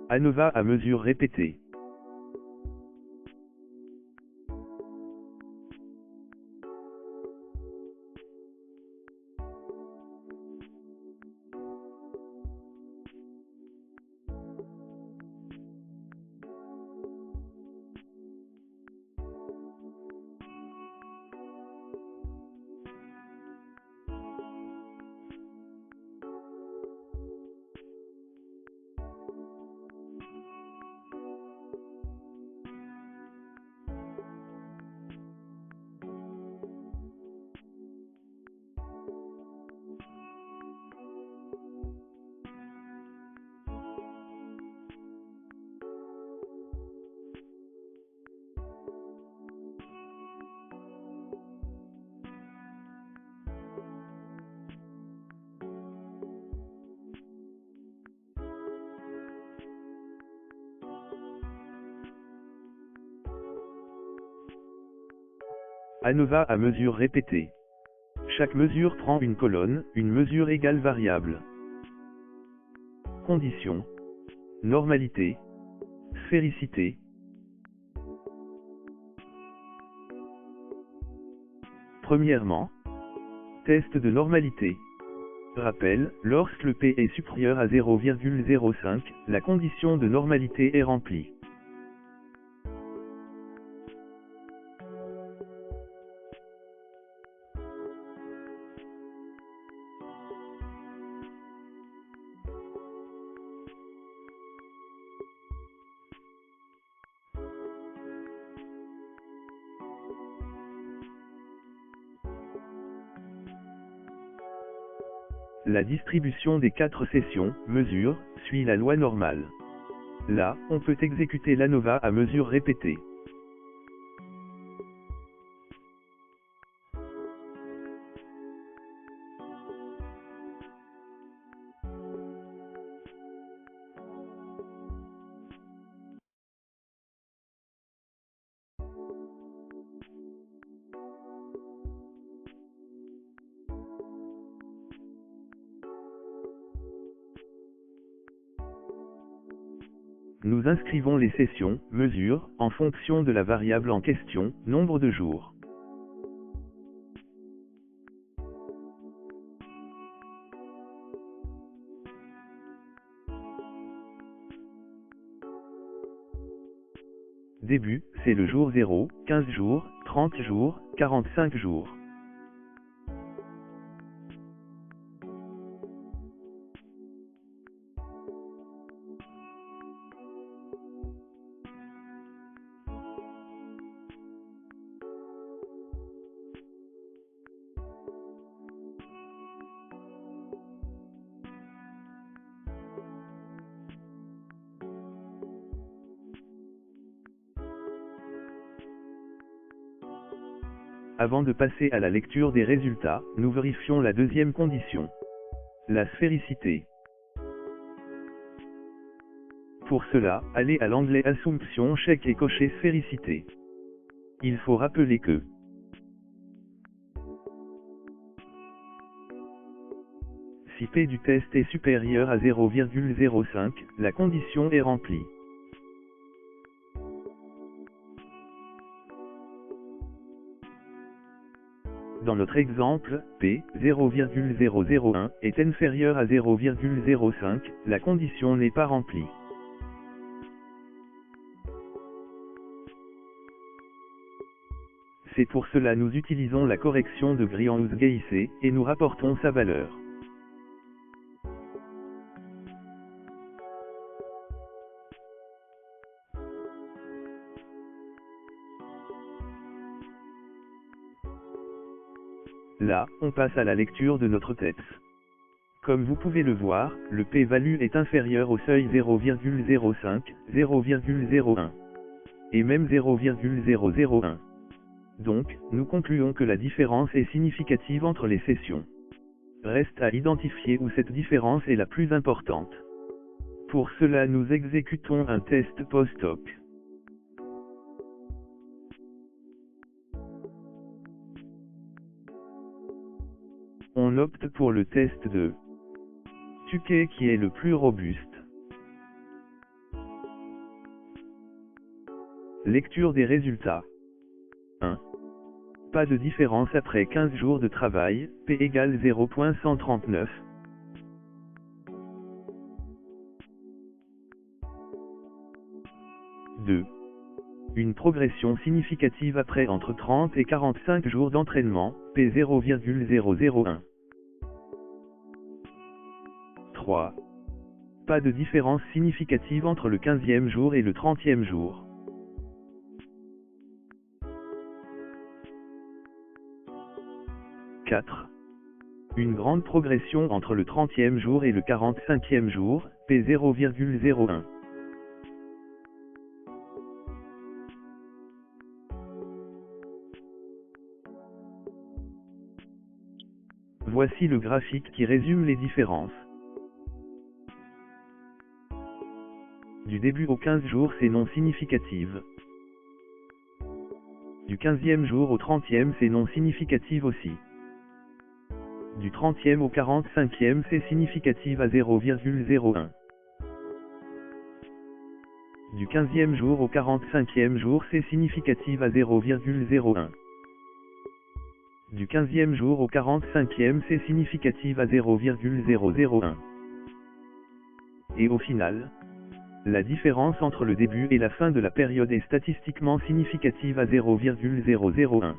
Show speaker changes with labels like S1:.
S1: ANOVA à mesure répétée. ANOVA à mesure répétée. Chaque mesure prend une colonne, une mesure égale variable. Conditions. Normalité. Sphéricité. Premièrement, test de normalité. Rappel, lorsque le P est supérieur à 0,05, la condition de normalité est remplie. La distribution des 4 sessions, mesures, suit la loi normale. Là, on peut exécuter l'ANOVA à mesure répétée. Nous inscrivons les sessions, mesures, en fonction de la variable en question, nombre de jours. Début, c'est le jour 0, 15 jours, 30 jours, 45 jours. Avant de passer à la lecture des résultats, nous vérifions la deuxième condition. La sphéricité. Pour cela, allez à l'onglet Assumption Check et cochez Sphéricité. Il faut rappeler que si P du test est supérieur à 0,05, la condition est remplie. Dans notre exemple, P, 0,001, est inférieur à 0,05, la condition n'est pas remplie. C'est pour cela nous utilisons la correction de Greenhouse-Gaissé, et nous rapportons sa valeur. Là, on passe à la lecture de notre texte. Comme vous pouvez le voir, le p-value est inférieur au seuil 0,05, 0,01 et même 0,001. Donc, nous concluons que la différence est significative entre les sessions. Reste à identifier où cette différence est la plus importante. Pour cela nous exécutons un test post-hoc. On opte pour le test de Tukey qui est le plus robuste. Lecture des résultats. 1. Pas de différence après 15 jours de travail, P égale 0.139. 2. Une progression significative après entre 30 et 45 jours d'entraînement, P 0,001. 3. Pas de différence significative entre le 15e jour et le 30e jour. 4. Une grande progression entre le 30e jour et le 45e jour, P 0,01. 'Voici le graphique qui résume les différences. Du début au 15 jours, c'est non significative. Du 15e jour au 30e, c'est non significative aussi. Du 30e au 45e, c'est significative à 0,01. Du 15e jour au 45e jour, c'est significative à 0,01. Du 15e jour au 45e, c'est significative à 0,001. Et au final, la différence entre le début et la fin de la période est statistiquement significative à 0,001.